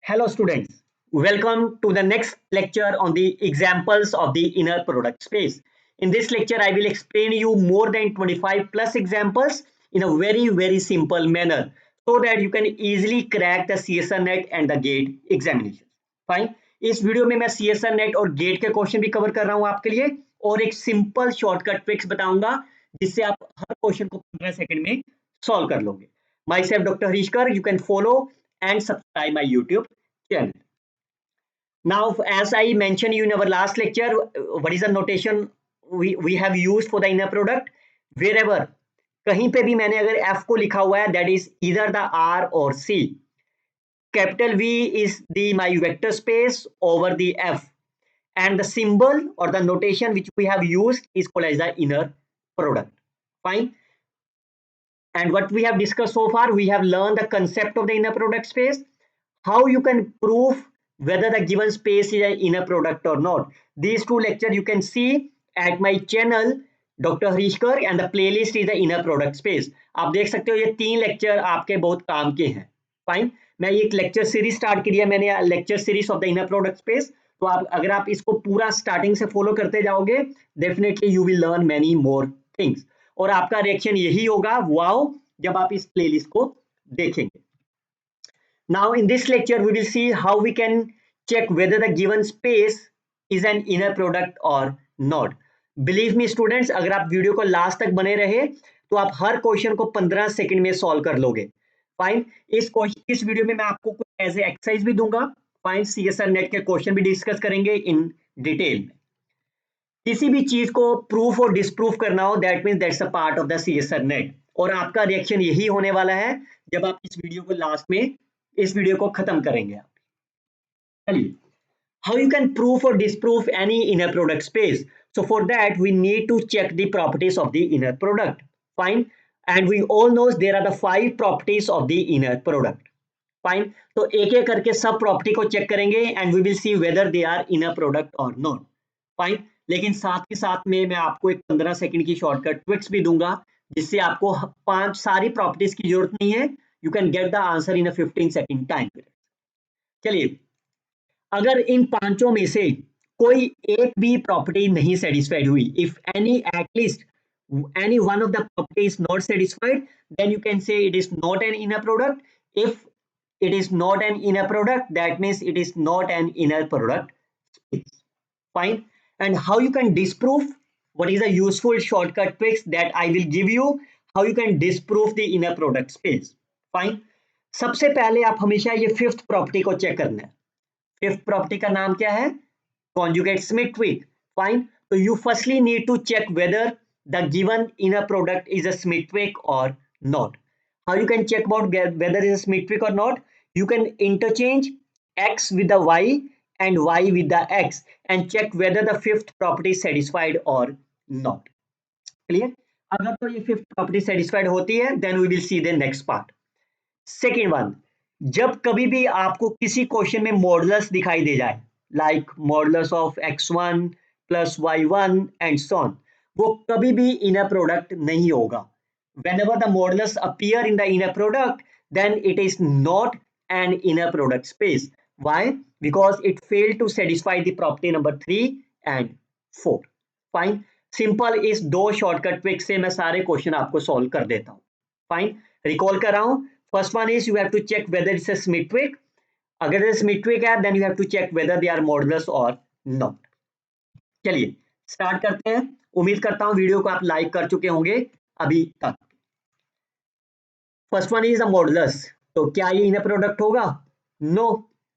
Hello students, welcome to the next lecture on the examples of the inner product space. In this lecture, I will explain you more than 25 plus examples in a very simple manner so that you can easily crack the CSR net and the GATE examination. Fine. इस video में मैं CSR net और gate के question भी cover कर रहा हूं आपके लिए और एक सिंपल शॉर्टकट ट्रिक्स बताऊंगा जिससे आप हर क्वेश्चन को 15 सेकंड में सॉल्व कर लोगे. Myself doctor Harishkar, you can follow and subscribe my YouTube channel. Now, as I mentioned you in our last lecture, what is the notation we have used for the inner product? Wherever, कहीं पे भी मैंने अगर F को लिखा हुआ है, that is either the R or C. Capital V is my vector space over the F, and the symbol or the notation which we have used is called as the inner product. Fine. And what we have discussed so far, we have learned the concept of the inner product space, how you can prove whether the given space is an inner product or not. These two lectures you can see at my channel Dr. Harishkar, and the playlist is the inner product space. आप देख सकते हो ये 3 lecture आपके बहुत काम के हैं. फाइन. मैं एक लेक्चर सीरीज स्टार्ट की है, मैंने lecture series of the inner product space. तो अगर आप इसको पूरा स्टार्टिंग से फॉलो करते जाओगे, definitely you will learn many more things. और आपका रिएक्शन यही होगा, वाओ, जब आप इस प्लेलिस्ट को देखेंगे. Now in this lecture we will see how we can check whether the given space is an inner product or not. Believe me students, अगर आप वीडियो को लास्ट तक बने रहे तो आप हर क्वेश्चन को 15 सेकंड में सॉल्व कर लोगे. फाइन. इस वीडियो में मैं आपको कुछ ऐसे एक्सरसाइज भी दूंगा. फाइन. CSR नेट के क्वेश्चन भी डिस्कस करेंगे इन डिटेल में. किसी भी चीज को प्रूफ और डिसप्रूफ करना हो, that means that's a part of the CSR net. और आपका रिएक्शन यही होने वाला है जब आप इस वीडियो को लास्ट में इस वीडियो को खत्म करेंगे आप. चलिए, how you can prove or disprove any inner product space. So for that we need to check the properties of the inner product. Fine. And we all know there are the 5 properties of the inner product. Fine. तो एक एक करके सब property को check करेंगे and we will see whether they are inner product or not. Fine. लेकिन साथ ही साथ में मैं आपको एक 15 सेकंड की शॉर्टकट ट्रिक्स भी दूंगा जिससे आपको 5 सारी प्रॉपर्टीज की जरूरत नहीं है. You can get the answer in a 15 second time period. चलिए, अगर इन पांचों में से कोई एक भी प्रॉपर्टी नहीं सेटिस्फाइड हुई, if any at least any one of the property is not satisfied, then you can say it is not an inner product. If it is not an inner product, that means it is not an inner product space. Fine. And how you can disprove? What is a useful shortcut tricks that I will give you? How you can disprove the inner product space? Fine. सबसे पहले आप हमेशा ये fifth property को check करना है. Fifth property का नाम क्या है? Conjugate symmetric. Fine. So you firstly need to check whether the given inner product is a symmetric or not. How you can check about whether it is symmetric or not? You can interchange x with the y and y with the x and check whether the fifth property is satisfied or not. Clear? अगर तो ये fifth property satisfied होती है, then we will see the next part. Second one, जब कभी भी आपको किसी क्वेश्चन में मॉडुलस दिखाई दे जाए, like modulus of x1 plus y1 and so on, वो कभी भी inner product नहीं होगा. Whenever the modulus appear in the inner product, then it is not an inner product space. Why? Because it failed to satisfy the property number 3 and 4. Fine. Simple इस 2 shortcut trick से मैं सारे question आपको solve कर देता हूँ. Fine. Recall कर रहा हूँ. First one is you have to check whether it's a symmetric. अगर ये symmetric है, then you have to check whether they are modulus or not. चलिए स्टार्ट करते हैं. उम्मीद करता हूं वीडियो को आप लाइक कर चुके होंगे अभी तक. First one is the modulus. तो क्या ये इनर प्रोडक्ट होगा? No,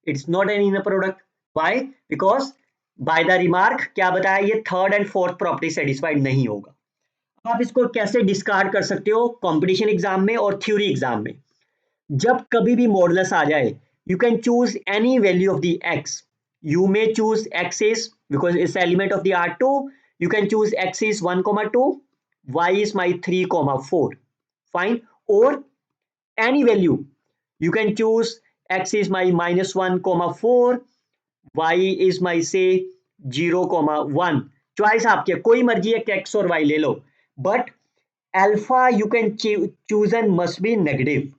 it's not an inner product. Why? Because by the remark क्या बताया, ये third and fourth property satisfied नहीं होगा. आप इसको कैसे डिस्कार्ड कर सकते हो? कंपटीशन एग्जाम में और थ्योरी एग्जाम में जब कभी भी मॉडुलस आ जाए, you can choose any value of the x. You may choose x is, because it's element of the R2, you can choose x is 1,2, y is my 3,4. Fine. Or any value. You can choose x is my -1,4, y is my say 0,1. Choice आपके, कोई मर्जी है x और y ले लो. But alpha you can choose and must be negative.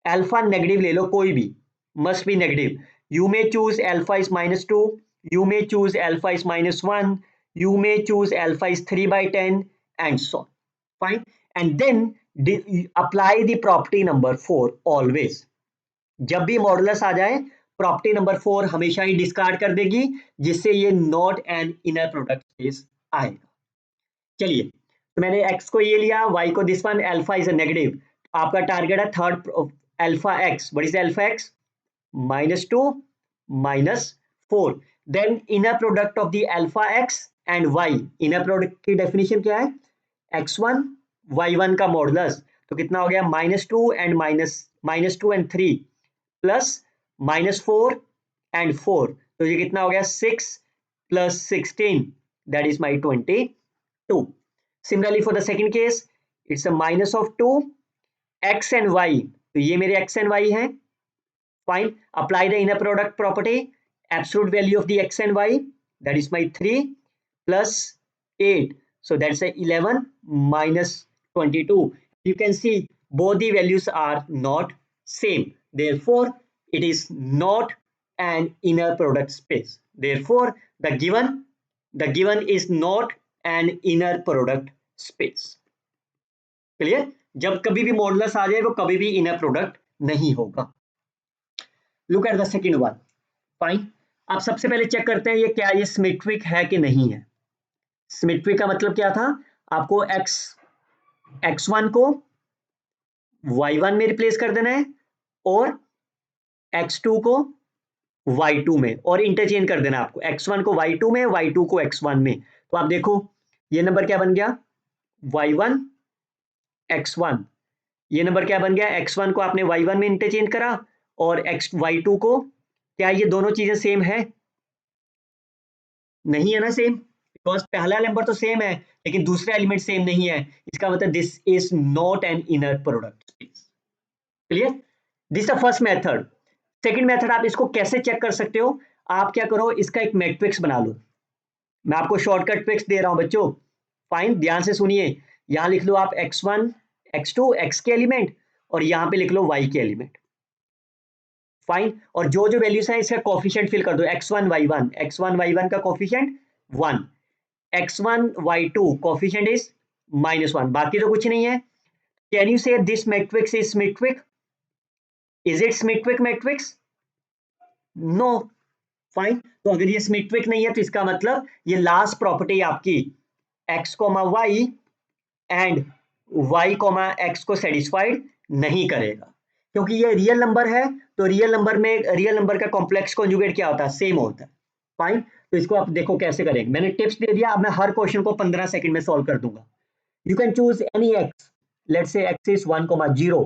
Alpha negative ले लो कोई भी. must be negative. You may choose alpha is -2, you may choose alpha is -1, you may choose alpha is 3 by 10 and so on. Fine. And then apply the property number 4 always. जब भी modulus आ जाए property number 4 हमेशा ही discard कर देगी, जिससे ये not an inner product space आएगा। चलिए, तो मैंने x को ये लिया, y को this one, alpha is a negative. आपका टारगेट है third alpha x, what is alpha x? -2 -4। Then inner product of the alpha x and y, inner product की डेफिनेशन क्या है? x1 y1 का मॉडुलस, तो कितना हो गया? -2 एंड -2 एंड 3 प्लस -4 एंड 4, तो ये कितना हो गया? 6 plus 16, that is my 22. Similarly for the second case, it's a minus of 2, x and y, तो ये मेरे x and y हैं. Fine. Apply the inner product property. Absolute value of the x and y, that is my 3 plus 8, so that's a 11 minus 22. You can see both the values are not same, therefore it is not an inner product space. Therefore the given is not an inner product space. Clear? जब कभी भी modulus आ जाए वो कभी भी inner product नहीं होगा। Look at the second one. Fine. आप सबसे पहले चेक करते हैं ये क्या, ये सिमेट्रिक है कि नहीं है। सिमेट्रिक का मतलब क्या था? आपको x1 को y1 में रिप्लेस कर देना है और x2 को y2 में, और इंटरचेंज कर देना आपको, x1 को y2 में, y2 को x1 में। तो आप देखो ये नंबर क्या बन गया? y1 x1। ये नंबर क्या बन गया? x1 को आपने y1 में इंटरचेंज करा और y2 को, क्या ये दोनों चीजें सेम है? नहीं है ना सेम, बिकॉज पहला नंबर तो सेम है लेकिन दूसरा एलिमेंट सेम नहीं है, इसका मतलब this is not an inner product. Clear? This the first method. Second method, आप इसको कैसे चेक कर सकते हो? आप क्या करो, इसका एक मैट्रिक्स बना लो। मैं आपको शॉर्टकट ट्रिक्स दे रहा हूं बच्चों। फाइन, ध्यान से सुनिए। यहां लिख लो आप x1 x2 x के एलिमेंट और यहां पे लिख लो y के एलिमेंट। फाइन, और जो जो वैल्यूज है इसका कोफिशिएंट फिल कर दो। x1 y1 का coefficient 1, x1 y2 coefficient is -1, बाकी तो कुछ नहीं है। Can you say this matrix is symmetric? Is it symmetric matrix? No. Fine, तो अगर ये सिमेट्रिक नहीं है तो इसका मतलब ये लास्ट प्रॉपर्टी आपकी x, y and y, x को सेटिस्फाइड नहीं करेगा, क्योंकि ये रियल नंबर है। तो रियल नंबर का कॉम्प्लेक्स कॉन्जुगेट क्या होता है? सेम होता है। फाइन, तो इसको आप देखो कैसे करेंगे। मैंने टिप्स दे दिया, अब मैं हर क्वेश्चन को 15 सेकंड में सॉल्व कर दूंगा। You can choose any x, let's say x is 1,0.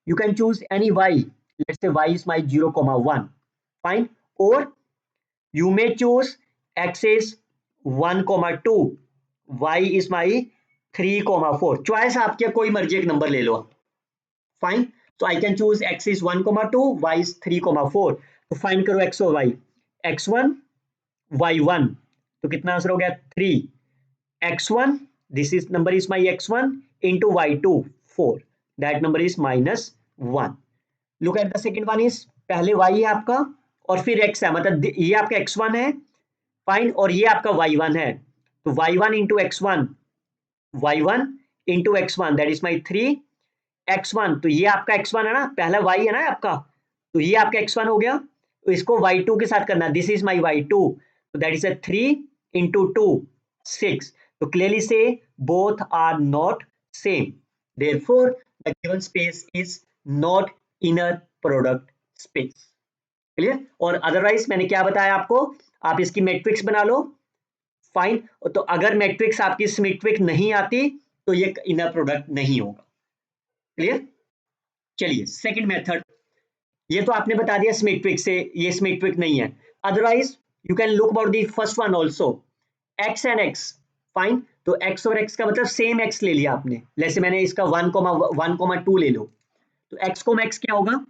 You can choose any y, let's say y is my 0,1. Fine, और you may choose x is 1,2, y is my 3,4. Choice आपकी, कोई मर्जी एक number ले लो। Fine, तो I can choose x is 1,2, y is 3,4. तो find करो x और y। x1 y1, तो कितना आंसर हो गया? 3 x1, this is number is my x1 into y2 4, that number is -1. Look at the second one is, पहले y है आपका और फिर x है, मतलब ये आपका x1 है। फाइन, और ये आपका y1 है, तो y1 into x1, y1 into x1, that is my 3 x1, तो ये आपका x1 है ना, पहला y है ना आपका, तो ये आपका x1 हो गया। तो इसको y2 के साथ करना, दिस इज माई y2, तो दैट इज 3 इंटू 2 6. तो क्लियरली से both are not same, therefore the given space is not inner product space. Clear? और अदरवाइज मैंने क्या बताया आपको, आप इसकी मैट्रिक्स बना लो। फाइन, तो अगर मैट्रिक्स आपकी सिमेट्रिक नहीं आती तो ये इनर प्रोडक्ट नहीं होगा। क्लियर? चलिए सेकंड मेथड, ये तो आपने बता दिया सिमेट्रिक से ये सिमेट्रिक नहीं है। Otherwise you can look about the first one also, x and x। Fine, तो x और x का मतलब सेम x ले लिया आपने, जैसे मैंने इसका 1,2 ले लो, तो x, x क्या होगा?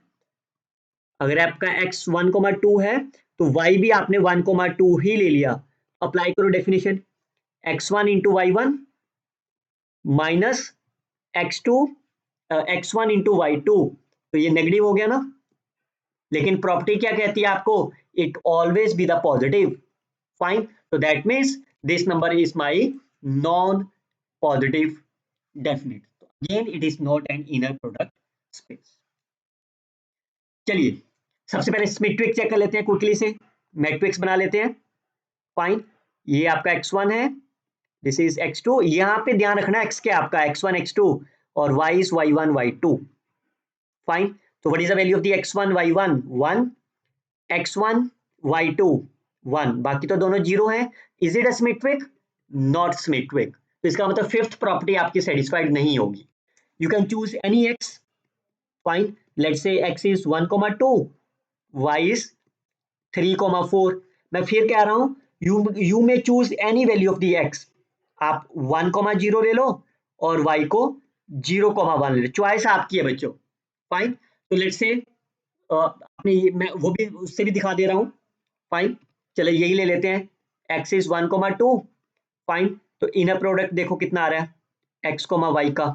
अगर आपका x 1,2 है तो y भी आपने 1,2 ही ले लिया। अप्लाई करो definition, x1 into y1 minus x1 into y2, तो ये नेगेटिव हो गया ना। लेकिन प्रॉपर्टी क्या कहती है आपको, it always be the positive. Fine, so that means this number is my non-positive definite. So again it is not an inner product space. चलिए सबसे पहले सिमेट्रिक चेक कर लेते हैं क्विकली से, मैट्रिक्स बना लेते हैं. फाइन, ये आपका x1 है, दिस इज x2. यहाँ पे ध्यान रखना x क्या आपका x1 x2 और y is y1 y2. Fine, so what is the value of the x1 y1 1, x1 y2 1, बाकी तो दोनों जीरो हैं. Is it a symmetric? Not symmetric. तो इसका मतलब फिफ्थ प्रॉपर्टी आपकी सेटिस्फाइड नहीं होगी. You can choose any x. Fine, let's say x is 1,2, y is 3,4. मैं फिर कह रहा हूं, यू में choose any value of the x. आप 1,0 ले लो और y को 0,1 ले लो, चॉइस आपकी है बच्चों. फाइन, तो लेट्स से अपने मैं वो भी उससे भी दिखा दे रहा हूं. फाइन, चलो यही ले लेते हैं, x इज 1,2. फाइन, तो इनर प्रोडक्ट देखो कितना आ रहा है x, y का.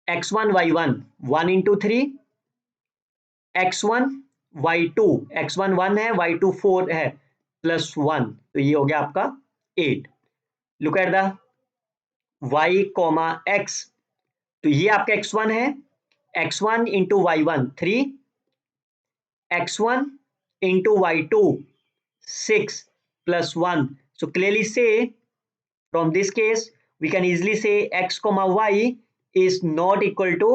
x1 y1 1 into 3, x1 y2, x1 1 है, y2 4 है, प्लस 1, तो ये हो गया आपका 8. Look at the y, x. तो ये आपका x1 है, x1 into y1 3, x1 into y2 6 plus 1. So clearly say from this case we can easily say x comma y is not equal to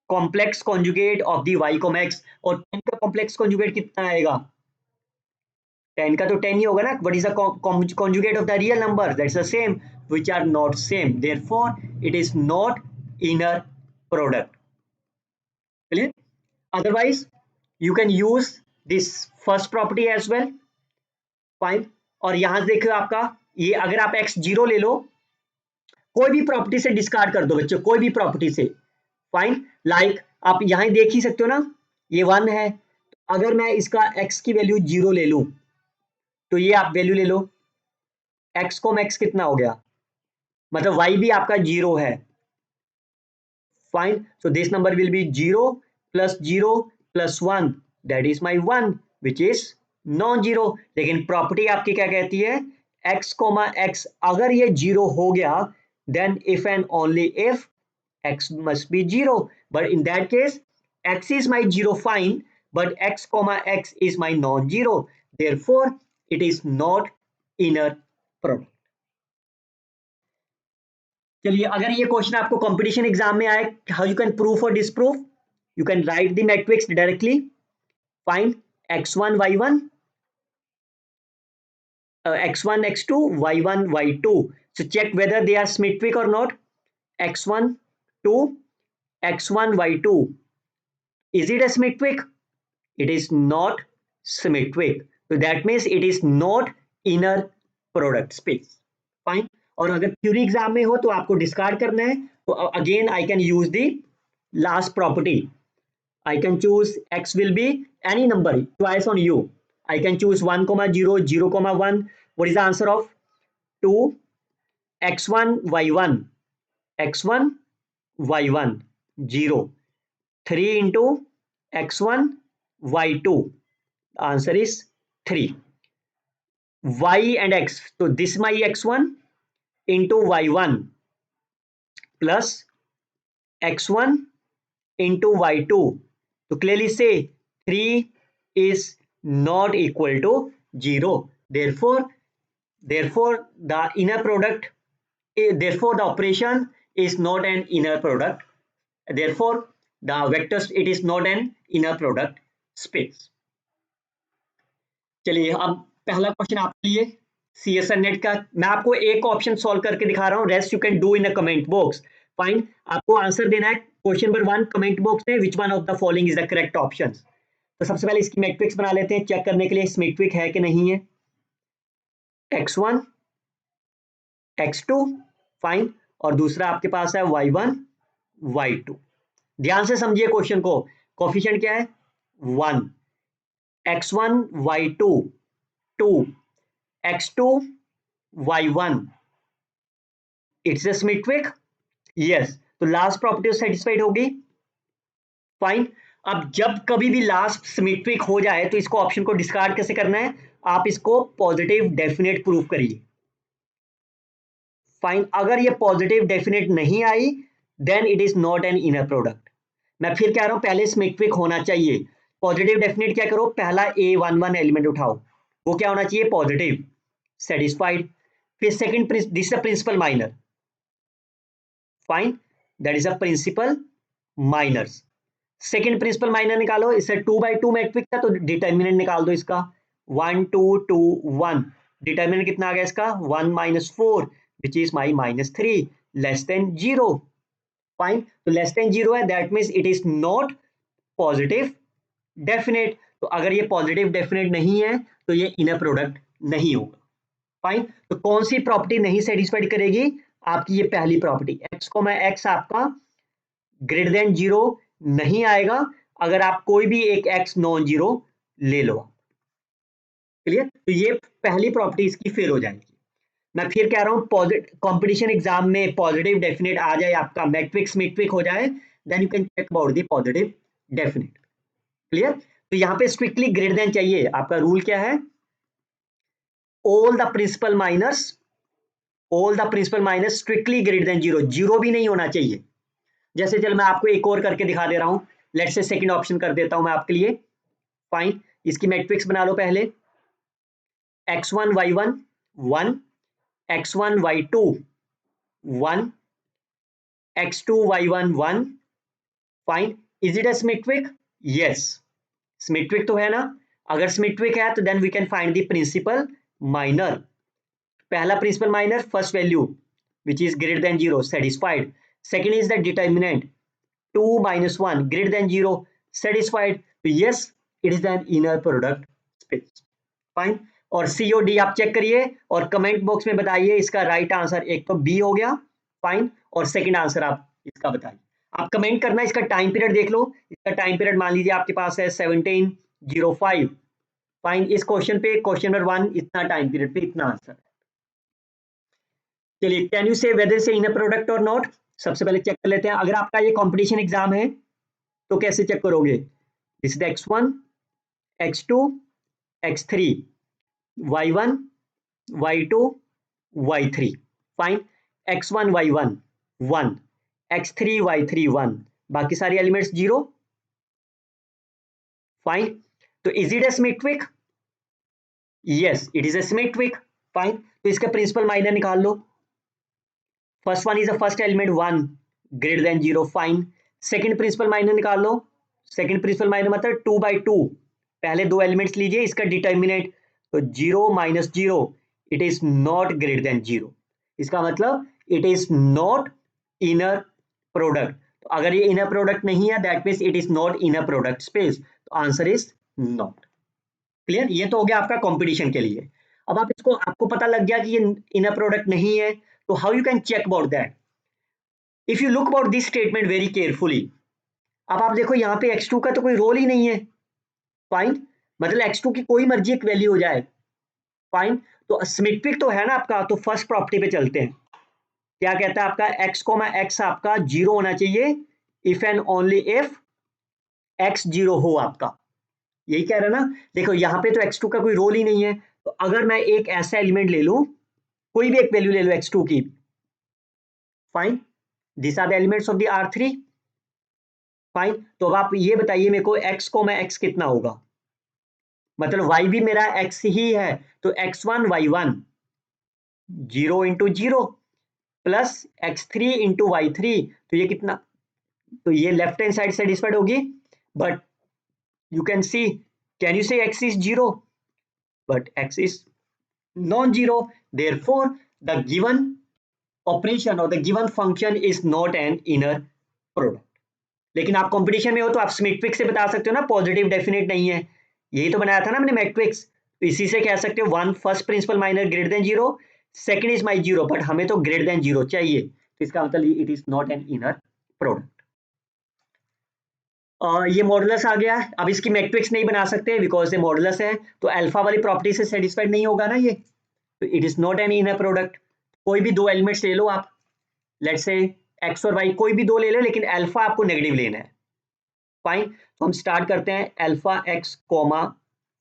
complex conjugate of the y comma x. और 10 का complex conjugate कितना आएगा? 10 का तो 10 ही होगा ना. What is the conjugate of the real number? That's the same, which are not same. Therefore it is not inner product. Clear? Otherwise you can use this first property as well. Fine, और यहां से देखो आपका ये, अगर आप x0 ले लो, कोई भी प्रॉपर्टी से डिस्कार्ड कर दो बच्चों, कोई भी प्रॉपर्टी से. फाइन, लाइक आप यहां देख ही सकते हो ना, ये 1 है. अगर मैं इसका x की वैल्यू 0 ले लूं, तो ये आप वैल्यू ले लो, x को x कितना हो गया, मतलब y भी आपका 0 है. Fine, so this number will be 0 plus 1, that is my 1, which is non zero. लेकिन प्रॉपर्टी आपकी क्या कहती है, x, x अगर ये 0 हो गया, then if and only if x must be 0. But in that case x is my 0, fine, but x, x is my non-zero. Therefore it is not inner product. चलिए, अगर ये क्वेश्चन आपको competition exam में आए, how you can proof और disproof, you can write the matrix directly. Find x1 y1, x1 x2, y1 y2. So check whether they are symmetric or not. x1 2, x1 y2, is it a symmetric? It is not symmetric. So that means it is not inner product space. Fine. और अगर theory exam में हो तो आपको discard करना है, तो again I can use the last property. I can choose x will be any number, choice on you. I can choose 1, 0, 0, 1. What is the answer of 2, x1 y1, x1 y1 0, 3 into x1 y2, the answer is 3. Y and x, so this my x1 into y1 plus x1 into y2. So clearly say 3 is not equal to 0. Therefore the inner product, therefore the operation is not an inner product. Therefore the vectors, it is not an inner product space. चलिए अब पहला question आपके लिए CSR net का. मैं आपको एक option solve करके दिखा रहा हूँ, rest you can do in a comment box. Fine, आपको आंसर देना है क्वेश्चन नंबर 1 कमेंट बॉक्स में, विच one of the following is the correct option. तो सबसे पहले इसकी मैट्रिक्स बना लेते हैं, चेक करने के लिए सिमेट्रिक है कि नहीं है. x1 x2, फाइन, और दूसरा आपके पास है y1 y2. ध्यान से समझिए क्वेश्चन को. कोफिशिएंट क्या है, 1, x1 y2 2, x2 y1, it's symmetric. Yes, तो लास्ट प्रॉपर्टी सेटिस्फाइड होगी. फाइन, अब जब कभी भी लास्ट सिमेट्रिक हो जाए तो इसको ऑप्शन को डिस्कार्ड कैसे करना है, आप इसको पॉजिटिव डेफिनेट प्रूव करिए। फाइन, अगर ये पॉजिटिव डेफिनेट नहीं आई then it is not an inner product. मैं फिर कह रहा हूं पहले सिमेट्रिक होना चाहिए। पॉजिटिव डेफिनेट क्या करो, पहला A11 एलिमेंट उठाओ, वो क्या होना चाहिए, पॉजिटिव, सेटिस्फाइड। फिर second, this is a principal minor, fine, that is a principal minors. Second principal minor निकालो, इससे 2/2 मैट्रिक्स था तो डिटर्मिनेंट निकाल दो इसका, 1 2 2 1। डिटर्मिनेंट कितना आ गया इसका, 1 -4 which is my -3 less than 0। Fine, तो लेस देन 0 है, that means it is not positive definite. तो अगर ये पॉजिटिव डेफिनेट नहीं है तो ये इनर प्रोडक्ट नहीं होगा। फाइन, तो कौन सी प्रॉपर्टी नहीं सेटिस्फाइड करेगी, आपकी ये पहली प्रॉपर्टी x, x आपका ग्रेटर देन 0 नहीं आएगा अगर आप कोई भी एक x नॉन जीरो ले लो। क्लियर, तो ये पहली प्रॉपर्टी इसकी फेल हो जाएगी। मैं फिर कह रहा हूं कंपटीशन एग्जाम में पॉजिटिव डेफिनेट आ जाए, आपका मैट्रिक्स मैट्रिक हो जाए, then you can check about the positive definite. Clear, तो यहां पे स्ट्रिक्टली ग्रेटर देन चाहिए, आपका रूल क्या है, all the principal minus, all the principal minus strictly greater than 0, 0 भी नहीं होना चाहिए। जैसे चल मैं आपको एक और करके दिखा दे रहा हूं, लेट से सेकंड ऑप्शन कर देता हूं मैं आपके लिए। फाइन, इसकी मैट्रिक्स बना लो पहले, x1 y1 1, x1 y2 1, x2 y1 1। Fine, is it a symmetric, yes, symmetric तो है ना। अगर सिमेट्रिक है तो then we can find the principal minor. पहला principal minor first value which is greater than 0 satisfied. Second is the determinant 2 -1 greater than 0 satisfied. तो yes, it is an inner product space. Fine, और C और D आप check करिए और comment box में बताइए इसका राइट आंसर। एक तो बी हो गया, फाइन, और सेकंड आंसर आप इसका बताइए। आप कमेंट करना, इसका टाइम पीरियड देख लो, इसका टाइम पीरियड मान लीजिए आपके पास है 1705। फाइन, इस क्वेश्चन पे क्वेश्चन नंबर 1 इतना टाइम पीरियड पे इतना आंसर। चलिए, कैन यू से वेदर से इनर प्रोडक्ट और नॉट। सबसे पहले चेक कर लेते हैं, अगर आपका ये कंपटीशन एग्जाम है तो कैसे चेक करोगे, this is x1 x2 x3 y1 y2 y3। Fine, x1 y1 1, x3 y3 1, बाकी सारी एलिमेंट्स 0। फाइन, तो is it a symmetric, yes it is a symmetric. Fine, तो इसका प्रिंसिपल माइनर निकाल लो, first one is the first element 1 greater than 0। Fine, second principal minor निकाल लो, second principal minor मतलब 2/2, पहले दो एलिमेंट्स लीजिए, इसका डिटर्मिनेंट तो 0 -0 it is not greater than 0, इसका मतलब it is not inner product. तो अगर ये इनर प्रोडक्ट नहीं है that means it is not inner product space, तो आंसर इज नॉट। क्लियर, ये तो हो गया आपका कंपटीशन के लिए। अब आप इसको, आपको पता लग गया कि ये इनर प्रोडक्ट नहीं है, तो how you can check about that, if you look about this statement very carefully. अब आप देखो यहाँ पे x2 का तो कोई रोल ही नहीं है। फाइन, मतलब x2 की कोई मर्जी एक वैल्यू हो जाए। फाइन, तो सिमेट्रिक तो है ना आपका, तो फर्स्ट प्रॉपर्टी पे चलते हैं। क्या कहता है आपका, x, आपका 0 होना चाहिए if and only if x 0 हो आपका, यही कह रहा है ना। देखो यहाँ पे तो x2 का कोई रोल ही नहीं है, तो अगर मैं एक ऐसा एलिमेंट ले लूं, कोई भी एक वैल्यू ले लो x2 की, fine, this are the elements of the R3। Fine, तो अब आप ये बताइए मेरे को x कितना होगा, मतलब y भी मेरा x ही है, तो x1 y1 0 into 0 plus x3 into y3, तो ये कितना, तो ये लेफ्ट हैंड साइड सेटिस्फाइड होगी, but you can C, can you से x is 0, but x is non-zero, therefore the given operation or the given function is not an inner product। लेकिन आप competition में हो तो आप सिमेट्रिक से बता सकते हो ना, पॉजिटिव डेफिनेट नहीं है, यही तो बनाया था ना हमने मैट्रिक्स, तो इसी से कह सकते हो 1 first principal minor greater than 0, second is my 0, but हमें तो ग्रेटर देन 0 चाहिए, तो इसका मतलब it is not an inner product. ये मॉडुलस आ गया, अब इसकी मैट्रिक्स नहीं बना सकते बिकॉज ये मॉडुलस है, तो अल्फा वाली प्रॉपर्टी से सेटिस्फाइड नहीं होगा ना ये, तो it is not an inner product. कोई भी दो एलिमेंट्स ले लो आप, लेट्स से एक्स और वाई, कोई भी दो ले लो, लेकिन अल्फा आपको नेगेटिव लेना है। फाइन, तो हम स्टार्ट करते हैं अल्फा एक्स कॉमा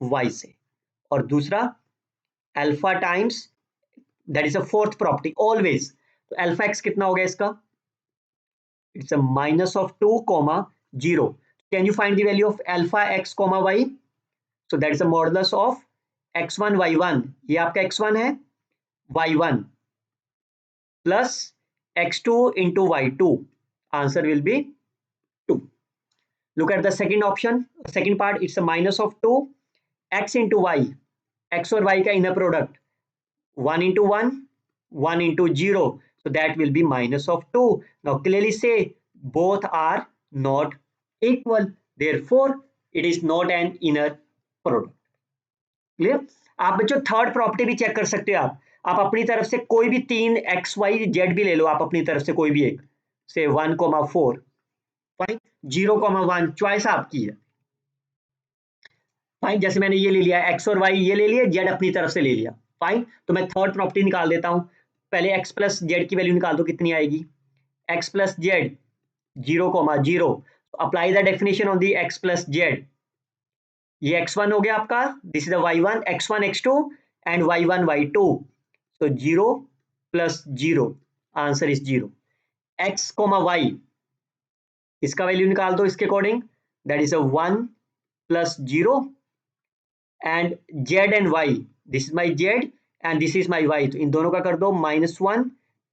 वाई से, और दूसरा alpha times, that is a fourth property always, तो अल्फा एक्स कितना हो गया इसका, it's a minus of 2 comma 0. Can you find the value of alpha x comma y, so that is a modulus of x1 y1, ये आपका x1 है, y1 plus x2 into y2, answer will be 2. Look at the second option, second part, it's a minus of 2 x into y, x और y का inner product 1 into 1, 1 into 0, so that will be minus of 2. Now clearly say both are not equal, therefore it is not an inner product. Clear? आप बच्चों third property भी check कर सकते हो, आप अपनी तरफ से कोई भी 3 एक्स वाई जेड भी ले लो, आप अपनी तरफ से कोई भी एक, से 1,4, फाइन, 0,1, चॉइस आपकी है, फाइन, जैसे मैंने ये ले लिया एक्स और वाई, ये ले लिया, जेड अपनी तरफ से ले लिया, फाइन, तो मैं थर्ड प्रॉपर्टी निकाल देता हूं, पहले एक्स प्लस जेड की वैल्यू निकाल दो, कितनी आएगी, x plus Z 0,0, apply the definition on the x plus Z, ये x1 हो गया आपका, this is y1, x1 x2 and y1 y2, so 0 plus 0, answer is 0. x, y, इसका वैल्यू निकाल दो इसके according, that is 1 plus 0, and z and y, this is my z and this is my y, तो इन दोनों का कर दो -1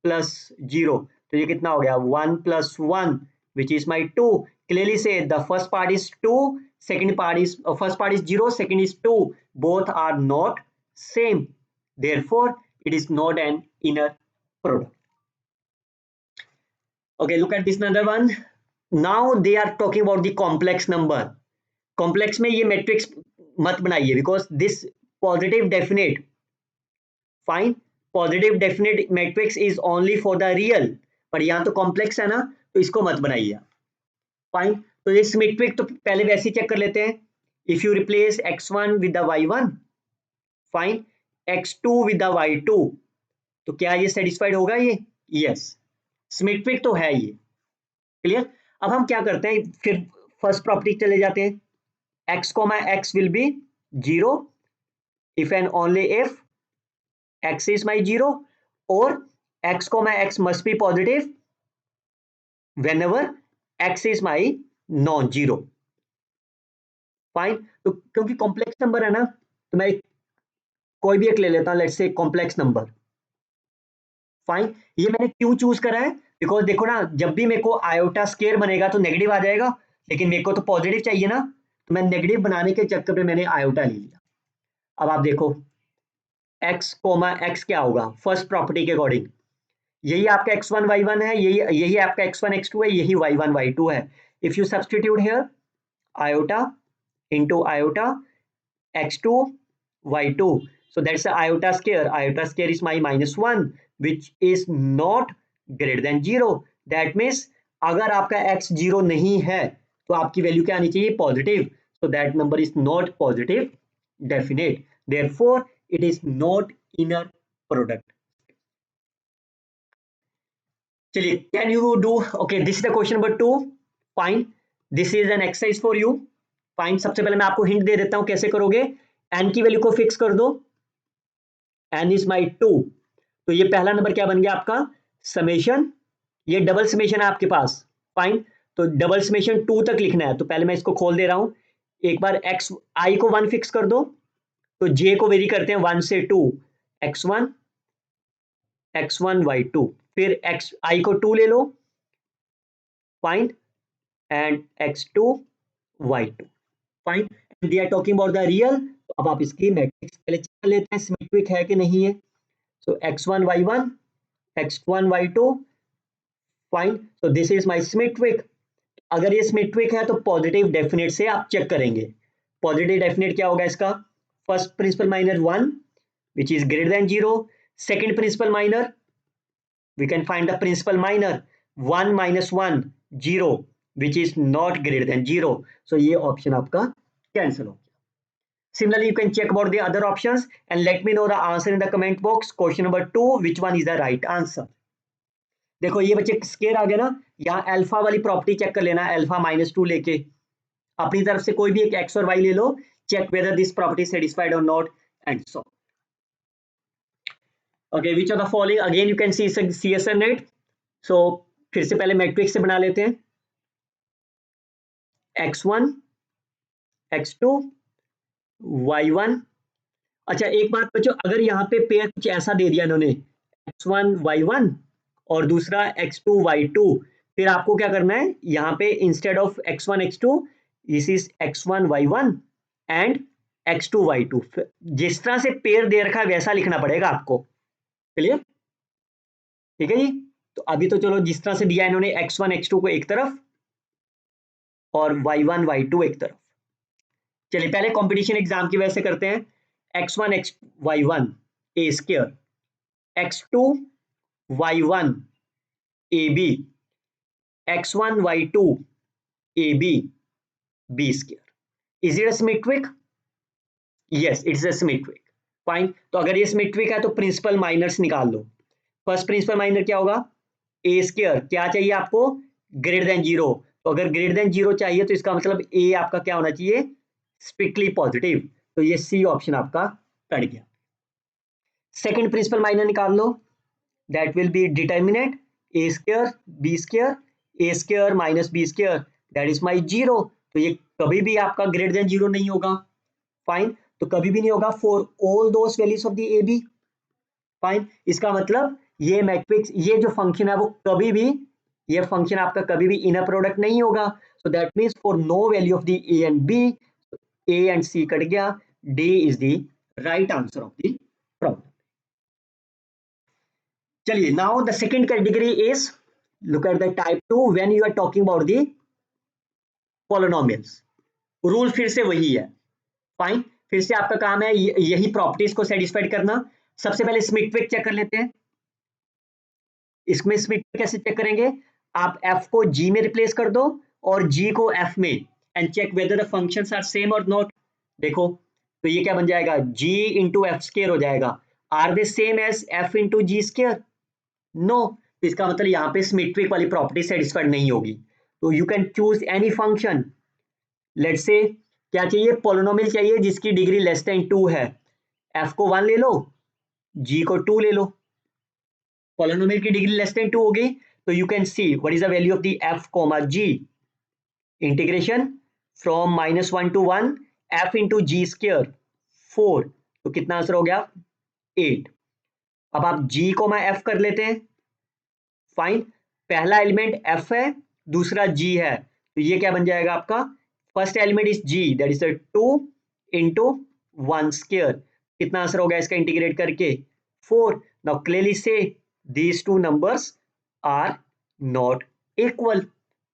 plus 0, तो ये कितना हो गया 1 plus 1 which is my 2. Clearly say the first part is 2, second part is first part is 0, second is 2, both are not same, therefore it is not an inner product. Okay, look at this another one. Now they are talking about the complex number. Complex में ये matrix मत बनाइए, because this positive definite, fine, positive definite matrix is only for the real, पर यहाँ तो complex है ना, तो इसको मत बनाइए, फाइन, तो ये सिमेट्रिक तो पहले वैसे ही चेक कर लेते हैं, if you replace x1 with the y1, fine, x2 with the y2, तो क्या ये सेटिस्फाइड होगा, ये यस, सिमेट्रिक तो है ये, क्लियर. अब हम क्या करते हैं, फिर फर्स्ट प्रॉपर्टी चले जाते हैं, x, x will be 0 if and only if x is my 0, or x, x must be positive whenever x is my non zero, fine, तो क्योंकि कॉम्प्लेक्स नंबर है ना, तो मैं कोई भी एक ले लेता हूं, let's say complex number, fine, ये मैंने क्यों चूज करा है, बिकॉज देखो ना, जब भी मेरे को आयोटा स्केयर बनेगा तो नेगेटिव आ जाएगा, लेकिन मेरे को तो पॉजिटिव चाहिए ना, तो मैं नेगेटिव बनाने के चक्कर में मैंने आयोटा ले लिया. अब आप देखो x, x क्या होगा फर्स्ट प्रॉपर्टी के अकॉर्डिंग, यही आपका x1 y1 है, यही आपका x1 x2 है, यही y1 y2 है. If you substitute here iota into iota x2 y2, so that's the iota square is my -1 which is not greater than 0. that means अगर आपका x 0 नहीं है तो आपकी वैल्यू क्या आनी चाहिए, positive, so that number is not positive definite, therefore it is not inner product. चलिए, can you do, okay, this is the question number 2, fine, this is an exercise for you, fine. सबसे पहले मैं आपको hint दे देता हूं कैसे करोगे, N की वैल्यू को फिक्स कर दो, एन इज माई 2, तो ये पहला नंबर क्या बन गया आपका समेशन, ये डबल समेशन है आपके पास, फाइन, तो डबल समेशन 2 तक लिखना है, तो पहले मैं इसको खोल दे रहा हूं, एक बार एक्स आई को 1 फिक्स कर दो, तो जे को वेरी करते हैं 1 से 2, x1 y2, फिर एक्स आई को 2 ले लो, fine, and x2 y2, fine, they are talking about the real, तो अब आप इसकी मैट्रिक्स पहले चेक कर लेते हैं सिमेट्रिक है कि नहीं है, सो x1 y1 x1 y2, fine, so this is my symmetric. अगर ये सिमेट्रिक है तो पॉजिटिव डेफिनेट से आप चेक करेंगे, पॉजिटिव डेफिनेट क्या होगा इसका, first principal minor 1 which is greater than 0, second principal minor we can find the principal minor 1 - 1 0 which is not greater than 0, so ये ऑप्शन आपका कैंसिल हो गया. Similarly, you can check about the other options and let me know the answer in the comment box. Question number 2, which one is the right answer? देखो ये बच्चे square आ गया ना, यहाँ अल्फा वाली प्रॉपर्टी चेक कर लेना, अल्फा -2 लेके, अपनी तरफ से कोई भी एक x और y ले लो, check whether this property is satisfied or not, and so. Okay, which of the following again you can see CSN rate. So फिर से पहले मैट्रिक्स से बना लेते हैं, x1 x2 y1। अच्छा एक बात बच्चों, अगर यहाँ पे पेयर कुछ ऐसा दे दिया इन्होंने x1 y1 और दूसरा x2 y2, फिर आपको क्या करना है, यहाँ पे instead of x1 x2 this is x1 y1 and x2 y2, जिस तरह से पेयर दे रखा है वैसा लिखना पड़ेगा आपको। क्लियर? ठीक है जी। तो अभी तो चलो जिस तरह से दिया इन्होंने x1 x2 को एक तरफ और y1 y2 एक तरफ। चलिए पहले कंपटीशन एग्जाम की वजह से करते हैं, x1 x y1 a square, x2 y1 ab, x1 y2 ab b square. Is it a symmetric? Yes, it's a symmetric. Fine. तो अगर ये सिमेट्रिक है तो प्रिंसिपल माइनर्स निकाल लो। फर्स्ट प्रिंसिपल माइनर क्या होगा, ए स्क्वायर। क्या चाहिए आपको, ग्रेटर देन जीरो। तो अगर ग्रेटर देन जीरो चाहिए तो इसका मतलब ए आपका क्या होना चाहिए, स्ट्रिक्टली पॉजिटिव। तो ये सी ऑप्शन आपका कट गया। सेकंड प्रिंसिपल माइनर निकाल लो, that will be determinant A square B square, A square minus B square, that is my zero. तो ये कभी भी आपका ग्रेटर देन जीरो नहीं होगा। फाइन, तो कभी भी नहीं होगा for all those values of the A B. Fine, इसका मतलब ये मैट्रिक्स, ये जो फंक्शन है वो कभी भी, ये फंक्शन आपका कभी भी इनर प्रोडक्ट नहीं होगा। So that means for no value of the A and B, A and C cut गया, D is the right answer of the problem. चलिए now the second category is, look at the type 2 when you are talking about the polynomials. Rule फिर से वही है। Fine, फिर से आपका काम है यही प्रॉपर्टीज को सेटिस्फाइड करना। सबसे पहले सिमेट्रिक चेक कर लेते हैं। इसमें सिमेट्रिक कैसे चेक करेंगे, आप f को g में रिप्लेस कर दो और g को f में, and check whether the functions are same और नॉट। देखो तो ये क्या बन जाएगा, g इंटू एफ स्क्वायर हो जाएगा। Are they same as f into g square? No. तो इसका मतलब यहाँ पे सिमेट्रिक वाली प्रॉपर्टी सेटिस्फाइड नहीं होगी। तो you can choose any function. Let's से क्या चाहिए, पॉलिनोमियल चाहिए जिसकी डिग्री लेस देन 2 है। f को 1 ले लो, g को 2 ले लो। पॉलिनोमियल की डिग्री लेस देन 2 होगी, तो you can see what is the value of the f comma g, integration from -1 to 1 f into g square 4। तो कितना आंसर हो गया, 8। अब आप g को f कर लेते हैं। फाइन, पहला एलिमेंट f है, दूसरा g है, तो ये क्या बन जाएगा आपका, first element is g, that is 2 into 1 square. कितना आंसर हो गया इसका इंटीग्रेट करके, 4। नाउ क्लियरली से these two numbers are not equal.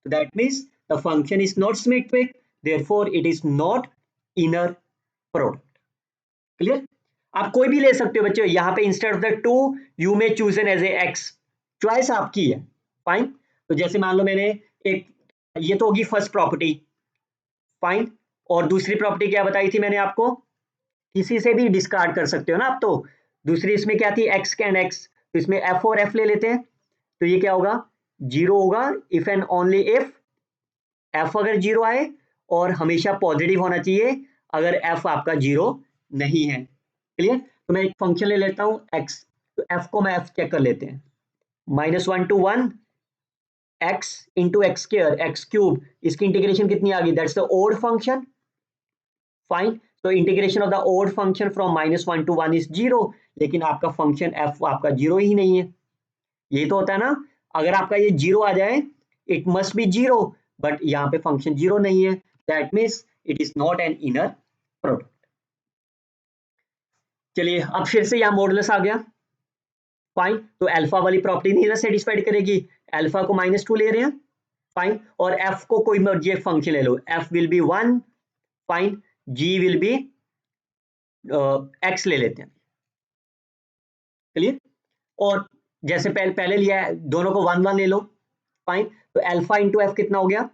So that means the function is not symmetric, therefore it is not inner product. Clear? आप कोई भी ले सकते हो बच्चों, यहाँ पे instead of the 2 you may choose an as a x, choice आपकी है। फाइन, तो जैसे मान लो मैंने एक, ये तो होगी फर्स्ट प्रॉपर्टी। फाइन, और दूसरी प्रॉपर्टी क्या बताई थी मैंने आपको, किसी से भी डिस्कार्ड कर सकते हो ना आप। तो दूसरी इसमें क्या थी, x कैन x, तो इसमें f और f ले लेते हैं। तो ये क्या होगा, जीरो होगा if and only if f अगर जीरो आए, और हमेशा पॉजिटिव होना चाहिए अगर f आपका जीरो नहीं है। क्लियर? तो मैं एक फंक्शन ले लेता हूं x, तो f को मैं f चेक कर लेते हैं, -1 to 1 x into x square x cube, इसकी इंटीग्रेशन कितनी आ गई, that's the odd function. Fine, तो integration of the odd function from -1 to 1 is zero, लेकिन आपका फंक्शन f आपका जीरो ही नहीं है। यही तो होता है ना, अगर आपका ये जीरो आ जाए it must be zero, but यहाँ पे फंक्शन जीरो नहीं है, that means it is not an inner product. चलिए अब फिर से यहाँ मॉडुलस आ गया। फाइन, तो अल्फा वाली प्रॉपर्टी नहीं ना सेटिस्फाइड करेगी, अल्फा को -2 ले रहे हैं। फाइन, और f को कोई मर्जी एक फंक्शन ले लो, f will be 1, fine, g will be x ले लेते हैं। क्लियर? और जैसे पहले लिया है, दोनों को 1 1 ले लो। फाइन, तो अल्फा इंटू एफ कितना हो गया,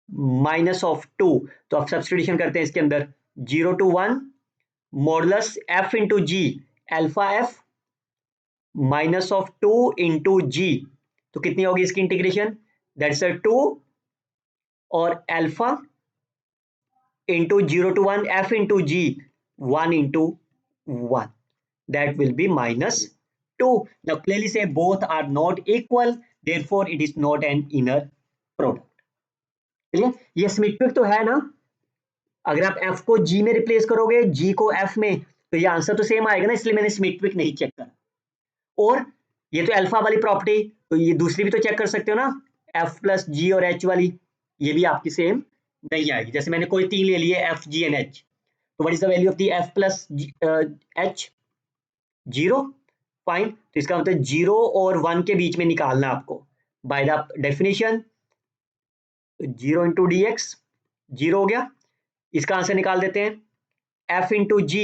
-2। तो अब सब्स्टिट्यूशन करते हैं इसके अंदर, 0 to 1 modulus f into g, alpha f -2 into g, तो कितनी होगी इसकी इंटीग्रेशन, दैट्स 2 और alpha into 0 to 1 f into g 1 into 1, that will be minus 2. Now clearly say both are not equal, therefore it is not an inner product. चलिए ये symmetric तो है ना, अगर आप f को g में रिप्लेस करोगे g को f में तो ये आंसर तो सेम आएगा ना, इसलिए मैंने सिमेट्रिक नहीं चेक करा। और ये तो अल्फा वाली प्रॉपर्टी, तो ये दूसरी भी तो चेक कर सकते हो ना, f प्लस g और h वाली, ये भी आपकी सेम नहीं आएगी। जैसे मैंने कोई तीन ले लिए f g एंड h, तो what is the value of the f plus h? 0। Fine, तो इसका मतलब 0 और 1 के बीच में निकालना आपको by the definition. 0 into D x 0 हो गया, इसका आंसर निकाल देते हैं। f इंटू जी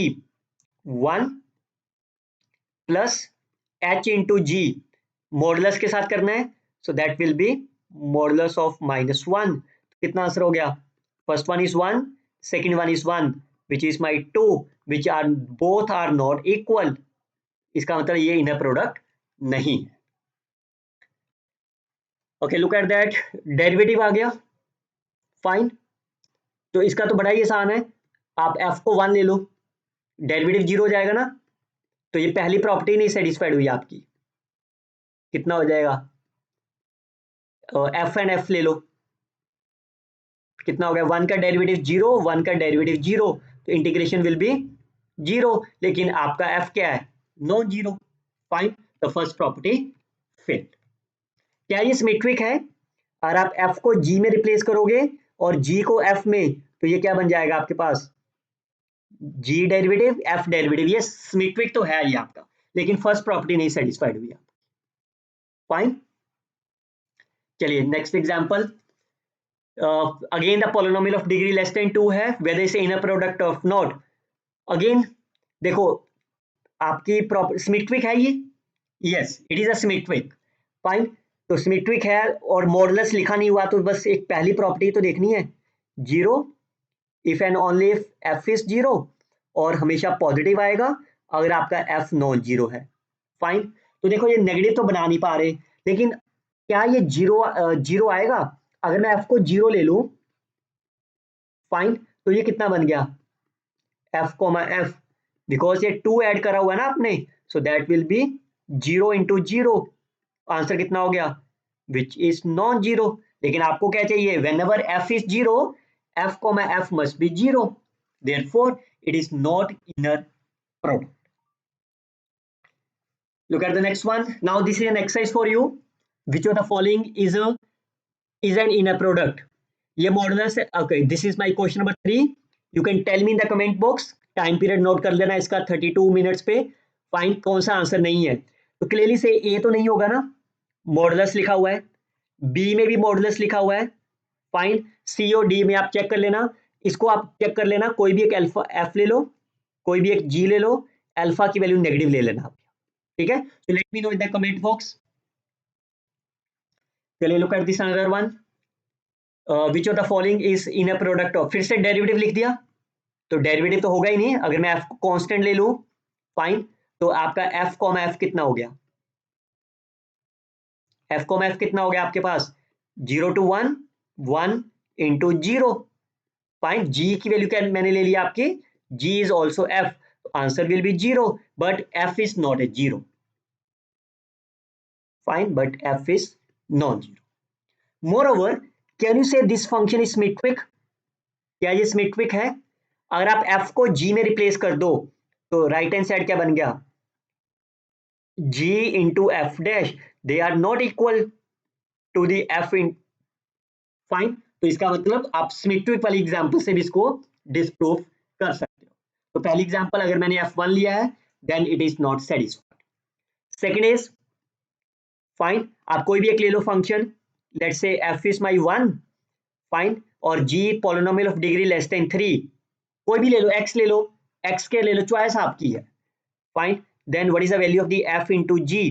1 प्लस h इंटू जी मॉडुलस के साथ करना है, so that will B modulus of -1। कितना आंसर हो गया? First one is 1, second one is 1 which is my 2 which are both are not equal। इसका मतलब ये इनर प्रोडक्ट नहीं है। Okay, look at that, derivative आ गया। फाइन, तो इसका तो बड़ा ही आसान है, आप f को 1 ले लो, डेरिवेटिव 0 हो जाएगा ना, तो ये पहली प्रॉपर्टी नहीं सेटिस्फाइड हुई आपकी। कितना हो जाएगा? f एंड f ले लो, कितना हो गया? 1 का डेरिवेटिव 0, 1 का डेरिवेटिव 0, तो इंटीग्रेशन विल बी 0, लेकिन आपका f क्या है? Non zero. Fine, the first property failed. क्या ये सिमेट्रिक है? और आप f को g में रिप्लेस करोगे और g को f में, तो ये क्या बन जाएगा आपके पास? g derivative f derivative. ये सिमेट्रिक तो है ये आपका, लेकिन फर्स्ट प्रॉपर्टी नहीं सेटिस्फाइड हुई आप। फाइन, चलिए next example. Again the polynomial of degree less than 2 है, whether is inner product of not. Again देखो, आपकी सिमेट्रिक है ये, yes it is a symmetric. Fine, तो सिमेट्रिक है और मॉडुलस लिखा नहीं हुआ, तो बस एक पहली प्रॉपर्टी तो देखनी है, 0 if and only if f is 0, और हमेशा पॉजिटिव आएगा अगर आपका f नॉन जीरो है। फाइन, तो देखो ये नेगेटिव तो बना नहीं पा रहे, लेकिन क्या ये जीरो आएगा? अगर मैं f को 0 ले लूं, फाइन, तो ये कितना बन गया? f कोमा f, बिकॉज ये 2 ऐड करा हुआ है ना आपने, so that will be 0 into 0। Answer कितना हो गया? Which is non zero. लेकिन आपको क्या चाहिए? whenever f is 0, f comma f must be 0, therefore it is not inner product. Look at the next one. Now this is an exercise for you. Which of the following is an inner product? ये modulus है। okay, this is my question number 3. You can tell me in the comment box. Time period note कर लेना इसका 32 minutes पे। Fine, कौन सा answer नहीं है? तो क्लियरली से ए तो नहीं होगा ना, मॉडुलस लिखा हुआ है, बी में भी मॉडुलस लिखा हुआ है। फाइन, सी और डी में आप चेक कर लेना, इसको आप चेक कर लेना, कोई भी एक अल्फा एफ ले लो, कोई भी एक जी ले लो, अल्फा की वैल्यू नेगेटिव ले लेना आप, ठीक है? तो let me know in the comment box. चलिए look at this another one. Which of the following is in a product of, फिर से डेरिवेटिव लिख दिया, तो डेरिवेटिव तो होगा ही नहीं, अगर मैं एफ को कांस्टेंट ले लूं, फाइन, तो आपका एफ कॉमा एफ कितना हो गया? एफ कॉमा एफ कितना हो गया आपके पास? 0 to 1, 1 into 0। फाइन, जी की वैल्यू क्या मैंने ले लिया आपकी? G is also F, answer will be 0, but F is not a 0। Fine, but F is non zero. Moreover, can you say this function is symmetric? क्या ये symmetric है? अगर आप f को g में रिप्लेस कर दो, तो राइट हैंड साइड क्या बन गया? g into f dash, they are not equal to the f in. Fine, तो इसका मतलब आप सिमेट्रिक वाली एग्जांपल से भी इसको डिस्प्रूव कर सकते हो। तो पहली एग्जांपल अगर मैंने f1 लिया है, then it is not satisfied. Second is, fine, आप कोई भी एक ले लो function, let's say f is my 1, fine, और g polynomial of degree less than 3, कोई भी ले लो, x ले लो, x के ले लो, चॉइस आपकी है। Fine, then what is the value of the f into g?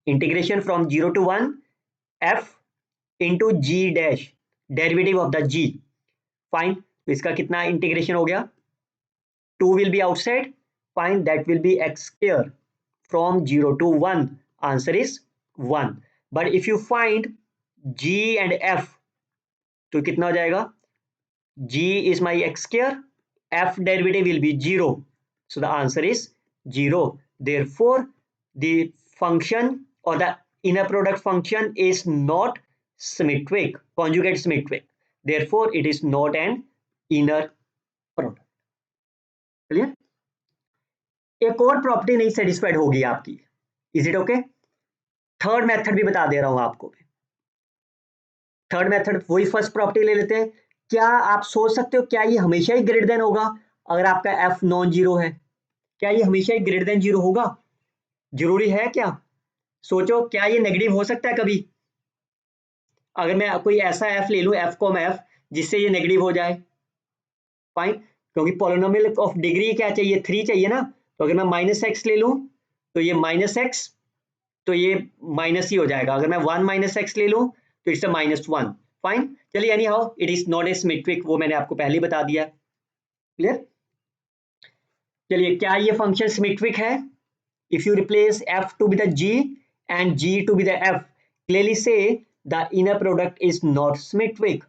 Integration from 0 to 1 f into g dash, derivative of the g। Fine, तो इसका कितना इंटीग्रेशन हो गया? 2 will be outside, fine, that will be x square from 0 to 1, answer is 1। but if you find g and f, तो कितना हो जाएगा, g is my x square, f derivative will be 0, so the answer is 0. Therefore the function or the inner product function is not symmetric, conjugate symmetric, therefore it is not an inner product. Clear? एक और property नहीं satisfied होगी आपकी, is it okay? Third method भी बता दे रहा हूं आपको। थर्ड मेथड वही फर्स्ट प्रॉपर्टी ले लेते हैं। क्या आप सोच सकते हो क्या ये हमेशा ही ग्रेटर देन होगा अगर आपका एफ नॉन जीरो है? क्या ये हमेशा ही ग्रेटर देन जीरो होगा? जरूरी है क्या? सोचो, क्या ये नेगेटिव हो सकता है कभी? अगर मैं कोई ऐसा एफ ले लूं, एफ कॉम एफ, जिससे ये नेगेटिव हो जाए, फाइन, क्योंकि पॉलिनोमियल ऑफ डिग्री क्या चाहिए, 3 चाहिए ना। तो अगर मैं माइनस एक्स ले लूं तो ये माइनस एक्स, तो ये माइनस ही हो जाएगा। अगर मैं 1 माइनस एक्स ले लूं तो इट्स -1, फाइन। चलिए, any how it is not a symmetric, वो मैंने आपको पहले ही बता दिया। क्लियर? चलिए, क्या ये फंक्शन सिमेट्रिक है? If you replace f to be the g and g to be the f, clearly say the inner product is not symmetric.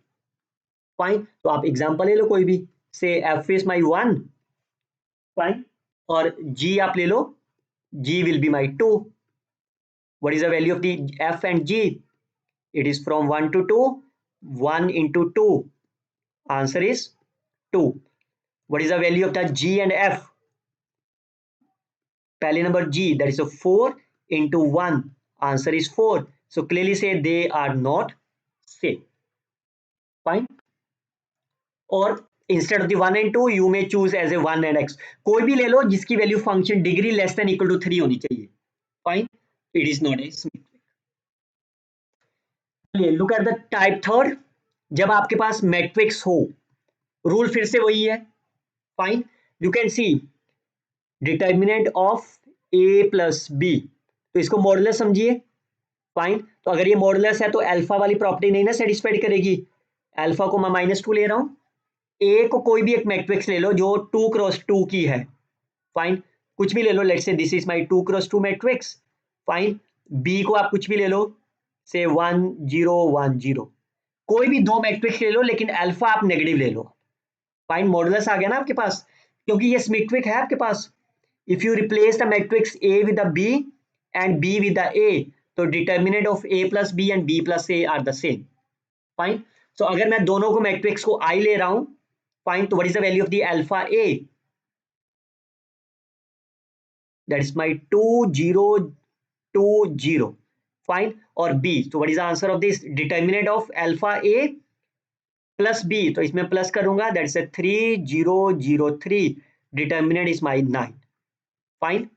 Fine, तो आप एग्जांपल ले लो कोई भी, से f is my 1, फाइन, और g आप ले लो, g will be my 2. What is the value of the f and g? It is from 1 to 2, 1 into 2, answer is 2. What is the value of the g and f? पहले number g, that is a 4 into 1, answer is 4. So clearly say they are not same. Fine. और instead of the 1 and 2 you may choose as a 1 and x. कोई भी ले लो जिसकी value function degree less than equal to 3 होनी चाहिए। Fine, it is not a symmetric. Look at the type third. जब आपके पास मैट्रिक्स हो, रूल फिर से वही है। Fine, you can see determinant of a plus B, तो इसको मॉडुलस समझिए। फाइन, तो अगर ये मॉडुलस है तो अल्फा वाली प्रॉपर्टी नहीं ना सेटिस्फाइड करेगी। अल्फा को मैं -2 ले रहा हूं। ए को कोई भी एक मैट्रिक्स ले लो जो 2 क्रॉस 2 की है, फाइन, कुछ भी ले लो, let's say this is my 2 cross 2 matrix. Fine, B को आप कुछ भी ले लो, से 1 0 1 0, कोई भी दो मैट्रिक्स ले लो, लेकिन अल्फा आप नेगेटिव ले लो। फाइन, मॉडुलस आ गया ना आपके पास, क्योंकि ये सिमेट्रिक है आपके पास। If you replace the matrix A with the B and B with the A, तो determinant of a plus B and b plus a are the same. Fine, so अगर मैं दोनों को मैट्रिक्स को i ले रहा हूं, फाइन, तो what is the value of the alpha a? That is my 2 0 2 0, fine, और b, तो what is the answer of this? Determinant of alpha a plus b, तो इसमें प्लस करूंगा, that is 3 0 0 3, determinant is my 9। Fine,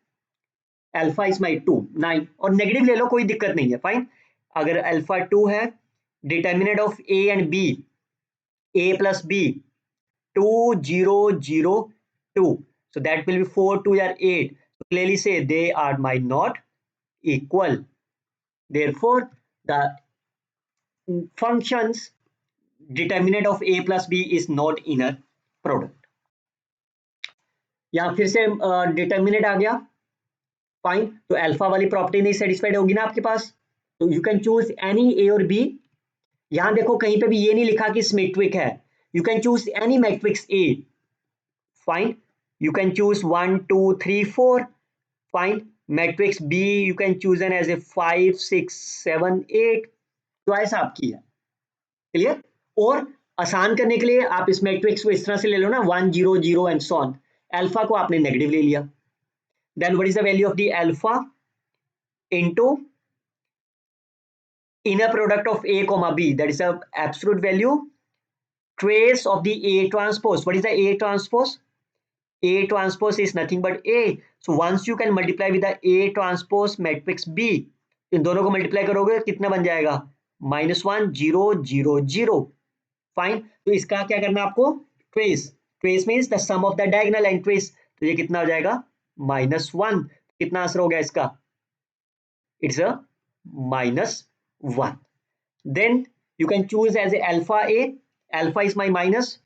alpha is my 2 9, और negative ले लो, कोई दिक्कत नहीं है। फाइन, अगर अल्फा 2 है, determinant of A and B, A plus B, 2 0 0 2, so that will be 4 2 are 8, so clearly say they are my not equal, therefore the functions determinant of a plus b is not inner product। यहां फिर से determinant आ गया। Fine, तो alpha वाली property नहीं satisfied होगी ना आपके पास, तो you can choose any A और बी। यहां देखो कहीं पे भी ये नहीं लिखा कि सिमेट्रिक है, you can choose any matrix A. Fine, you can choose 1 2 3 4, fine, matrix B you can choose an as A 5 6 7 8, choice आपकी है। क्लियर? और आसान करने के लिए आप इस मैट्रिक्स को इस तरह से ले लो ना, 1 0 0 एंड सो ऑन। अल्फा को आपने नेगेटिव ले लिया, then what is the value of the alpha into inner product of a comma b, that is the absolute value trace of the a transpose. What is the a transpose? A transpose is nothing but a, so once you can multiply with the a transpose matrix b, इन दोनों को multiply करोगे कितना बन जाएगा? -1 0 0 0। Fine, तो इसका क्या करना आपको? Trace. Trace means the sum of the diagonal and trace, तो ये कितना हो जाएगा? -1। कितना आंसर हो गया इसका? It's a -1। Then you can choose as A alpha A, alpha is my minus,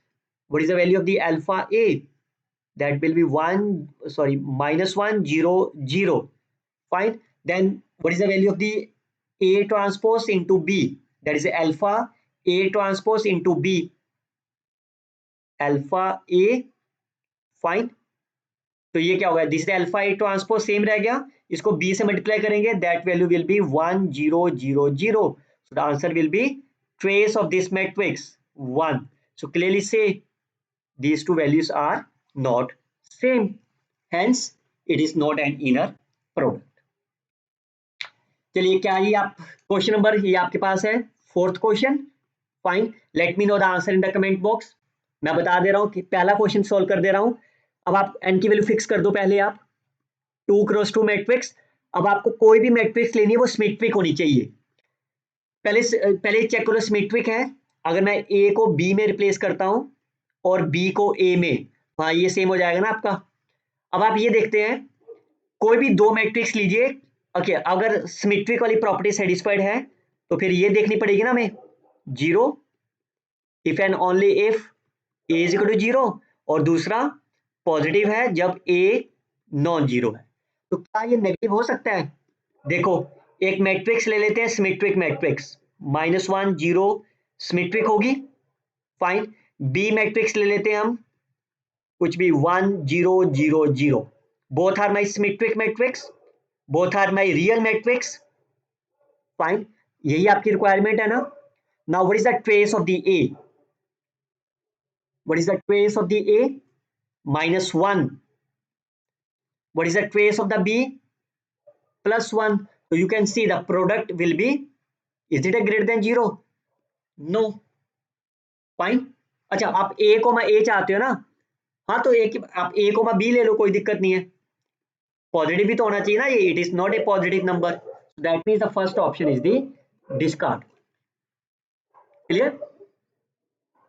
what is the value of the alpha A? That will be 1 -1 0 0, fine, then what is the value of the a transpose into b, that is alpha A transpose into B, alpha A, fine. तो ये क्या होगा, this alpha A transpose same रह गया, इसको B से multiply करेंगे, that value will be 1 0 0 0, so the answer will be trace of this matrix 1. So clearly say these two values are not same, hence it is not an inner product. चलिए, क्या ये आप question number ये आपके पास है, fourth question, fine. Late me know the answer in the comment box. मैं बता दे रहा हूं कि पहला क्वेश्चन सॉल्व कर दे रहा हूं। अब आप एन की वैल्यू फिक्स कर दो पहले, आप 2x2 मैट्रिक्स। अब आपको कोई भी मैट्रिक्स लेनी है वो सिमेट्रिक होनी चाहिए। पहले चेक करो सिमेट्रिक है। अगर मैं ए को बी में रिप्लेस करता हूं और बी को ए में, हाँ ये सेम हो जाएगा ना आपका। अब आप ये देखते हैं, कोई भी दो मैट्रिक्स लीजिए, ओके, अगर सिमेट्रिक वाली प्रॉपर्टी सेटिस्फाइड है तो फिर ये देखनी पड़ेगी ना हमें, zero if and only if A is equal to zero, और दूसरा पॉजिटिव है जब ए नॉन जीरो है। तो क्या ये नेगेटिव हो सकता है? देखो, एक मैट्रिक्स ले लेते हैं सिमेट्रिक मैट्रिक्स, -1 0 सिमेट्रिक होगी, फाइन। बी मैट्रिक्स ले लेते हैं हम, कुछ भी 1 0 0 0, both are my symmetric matrix, both are my real matrix, fine. यही आपकी रिक्वायरमेंट है ना। Now what is the trace of the A? What is the trace of the A? -1। What is the trace of the B? +1. So you can see the product will be, is it a greater than 0? No. Fine. अच्छा, आप A, A चाहते हो ना, हाँ तो आप A, B ले लो, कोई दिक्कत नहीं है। पॉजिटिव भी तो होना चाहिए ना ये, it is not a positive number, that means the first option is the discard. Clear?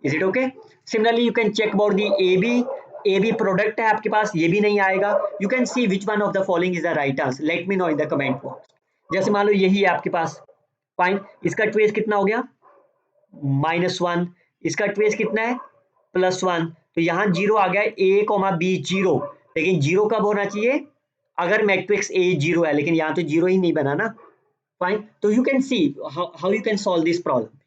Is it okay? Similarly you can check about the A B product है आपके पास, ये भी नहीं आएगा। You can see which one of the following is the right answer, let me know in the comment box. जैसे मान लो यही है आपके पास, फाइन, इसका ट्रेस कितना हो गया, -1, इसका ट्रेस कितना है, +1, तो यहाँ जीरो आ गया, A, B जीरो, लेकिन जीरो कब होना चाहिए, अगर मैट्रिक्स A जीरो है, लेकिन यहाँ तो जीरो ही नहीं बना ना, फाइन। तो you can see how you can solve this problem.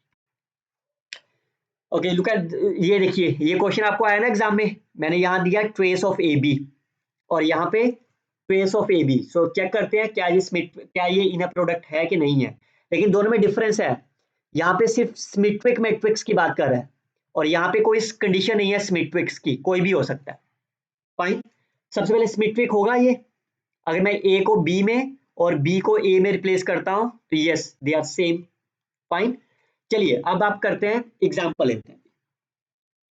Okay, look eight, ये देखिए, ये क्वेश्चन आपको आया ना एग्जाम में, मैंने यहाँ दिया ट्रेस ऑफ ए बी और यहाँ पे trace of A B. So check करते हैं क्या ये इनर प्रोडक्ट है कि नहीं है। लेकिन दोनों में डिफरेंस है, यहाँ पे सिर्फ सिमेट्रिक मैट्रिक्स की बात कर रहा है और यहाँ पे कोई कंडीशन नहीं है सिमेट्रिक्स की, कोई भी हो सकता है, फाइन। सबसे पहले सिमेट्रिक होगा ये, अगर मैं ए को बी में और बी को ए में रिप्लेस करता हूँ तो yes they are same, fine. चलिए अब आप करते हैं एग्जाम्पल लेते हैं,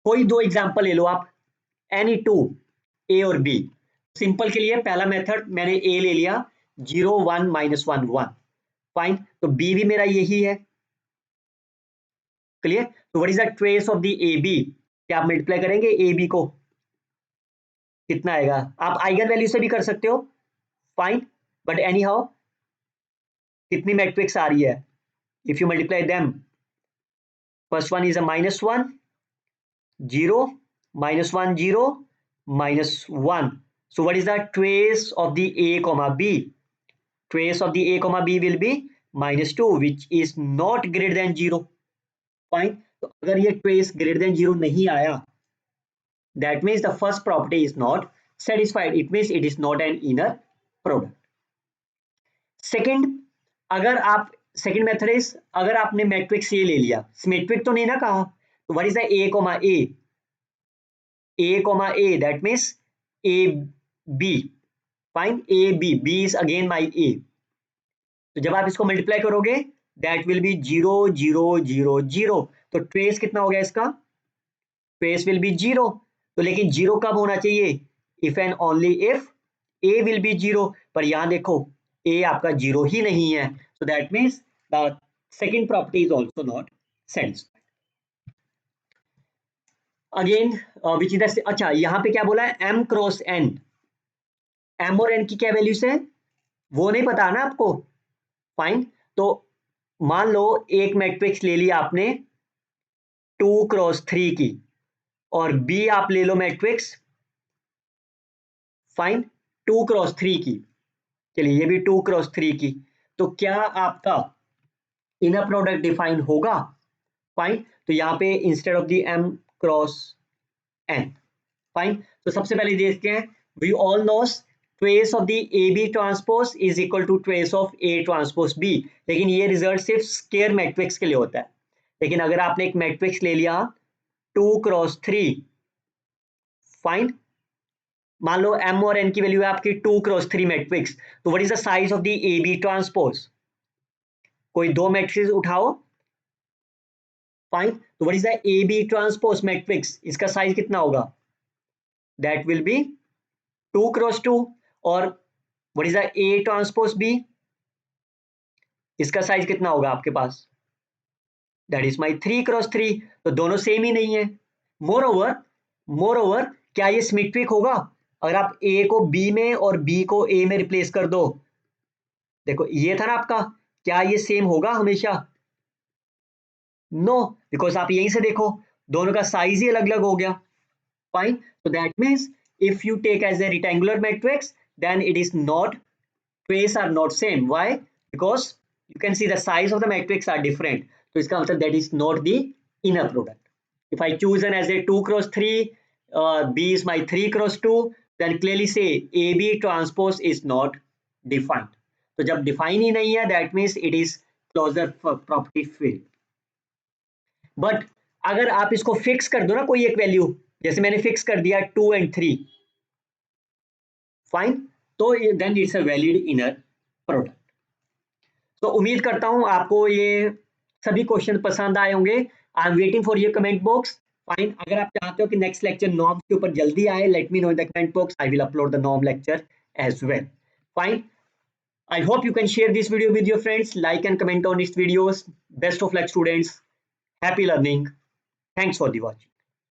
कोई दो एग्जाम्पल ले लो आप, एनी टू, ए और बी। सिंपल के लिए पहला मेथड मैंने ए ले लिया, 0 1 -1 1, फाइन। तो बी भी मेरा यही है, क्लियर। तो what is the trace of the A B? क्या आप मल्टीप्लाई करेंगे ए बी को, कितना आएगा? आप आइगन वैल्यू से भी कर सकते हो, फाइन, बट एनी हाउ कितनी मैट्रिक्स आ रही है, if you multiply them, first one is a -1 0 -1 0 -1, so what is the trace of the a comma b? Trace of the a comma b will be -2 which is not greater than 0, fine। तो अगर ये trace greater than 0 नहीं आया, that means the first property is not satisfied, it means it is not an inner product। Second, अगर आप second method is, अगर आपने matrix ये ले लिया, सिमेट्रिक तो नहीं ना कहा, तो what is the a comma a? A comma A, that means A B, fine, A B, B is again my A। तो जब आप इसको मल्टीप्लाई करोगे दैट विल बी 0 0 0 0, तो ट्रेस कितना हो गया इसका, ट्रेस विल बी 0। तो लेकिन 0 कब होना चाहिए, if and only if A will be 0, पर यहां देखो A आपका 0 ही नहीं है, so that means the second property is also not satisfied। Again which is the, अच्छा यहाँ पे क्या बोला है, m क्रॉस n, m और n की क्या वैल्यूज है वो नहीं पता ना आपको, फाइन। तो मान लो एक मैट्रिक्स ले लिया आपने 2x3 की, और b आप ले लो मैट्रिक्स, फाइन, 2x3 की, चलिए ये भी 2x3 की, तो क्या आपका इनर प्रोडक्ट डिफाइन होगा? फाइन। तो यहाँ पे instead of the m cross n, fine. तो सबसे पहले देखते हैं, we all knows trace of the A B transpose is equal to trace of A transpose B, लेकिन ये रिजल्ट सिर्फ स्केयर मैट्रिक्स के लिए होता है। लेकिन अगर आपने एक मैट्रिक्स ले लिया 2x3, फाइन, मान लो m और n की वैल्यू है आपकी 2x3 मैट्रिक्स, तो what is the size of the A B transpose? कोई दो मैट्रिक्स उठाओ, फाइन, तो what is the A B transpose matrix, इसका साइज कितना होगा? That will be 2x2। और what is the A transpose B, इसका साइज कितना होगा आपके पास? That is my 3x3। तो दोनों सेम ही नहीं है। मोर ओवर क्या ये सिमेट्रिक होगा? अगर आप ए को बी में और बी को ए में रिप्लेस कर दो, देखो ये था ना आपका, क्या ये सेम होगा हमेशा? नो, बिकॉज आप यहीं से देखो दोनों का साइज ही अलग अलग हो गया, फाइन। तो that means if you take as a rectangular matrix then it is not, trace are not same. Why? Because you can see the size of the matrix are different. So इसका मतलब that is not the inner product. If I choose an as a 2x3, B is my 3x2, then clearly say AB transpose is not defined. तो जब define ही नहीं है, that means it is closure property field. But अगर आप इसको fix कर दो ना कोई एक वैल्यू, जैसे मैंने fix कर दिया 2 and 3, fine, तो then it's a valid inner product. तो उम्मीद करता हूं आपको ये सभी क्वेश्चन पसंद आए होंगे। I am waiting for your comment box, fine. अगर आप चाहते हो कि नेक्स्ट लेक्चर नॉर्म्स के ऊपर जल्दी आए, let me know in the comment box, I will upload the norm lecture as well, fine. I hope you can share this video with your friends, like and comment on this videos. Best of luck students, happy learning, thanks for the watching.